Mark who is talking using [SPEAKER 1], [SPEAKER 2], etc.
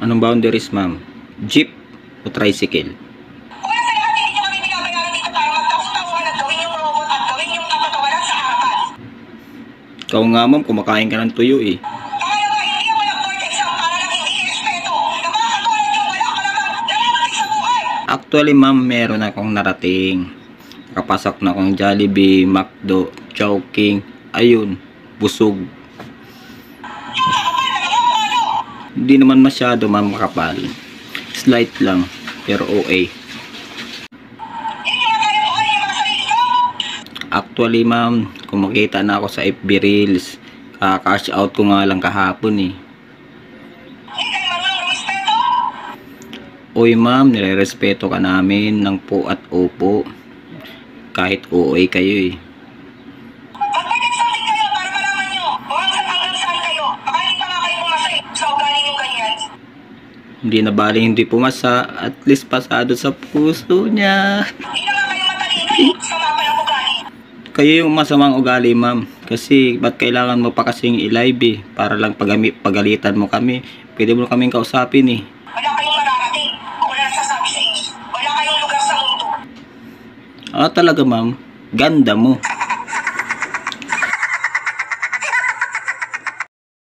[SPEAKER 1] Anong boundaries, ma'am? Jeep o tricycle?
[SPEAKER 2] Wala sa lahat, hindi nyo kami binabayaran dito para magtaon-taon at gawin yung robot at gawin yung kapatawaran sa harapan.
[SPEAKER 1] Ikaw nga, ma'am, kumakain ka ng tuyo eh.
[SPEAKER 2] Pangalawa, hindi ako nag-board exam para lang hindi irespeto. Nakakatulad yung wala ka namang nalalating sa buhay.
[SPEAKER 1] Actually, ma'am, meron akong narating. Nakapasok na akong Jollibee, McDo, Chowking. Ayun, busog. Hindi naman masyado, ma'am, makapal. Slight lang, pero OA.
[SPEAKER 2] Hindi nyo kaya buhay yung mga sarili nyo.
[SPEAKER 1] Actually, ma'am, kung makita na ako sa FB Reels, kaka-cash out ko nga lang kahapon eh.
[SPEAKER 2] Hindi kayo marunong rumispeto.
[SPEAKER 1] Oy, ma'am, nire-respeto ka namin ng po at opo. Kahit OA kayo eh.
[SPEAKER 2] Mag-board exam din kayo para malaman nyo kung hanggang saan kayo. Baka hindi pa nga kayo pumasay sa ugali yung ganyan.
[SPEAKER 1] Hindi na baling hindi pumasa, at least pasado sa puso niya.
[SPEAKER 2] Hindi na nga kayo matalino eh. Sama pa ng ugali.
[SPEAKER 1] Kayo yung masamang ugali, ma'am. Kasi ba't kailangan mo pa kasing i-live eh? Para lang pagalitan mo kami. Pwede mo kaming kausapin eh.
[SPEAKER 2] Wala kayong mararating. Ako na nagsasabi sa inyo. Wala kayong lugar sa mundo.
[SPEAKER 1] Ah, talaga, ma'am. Ganda mo.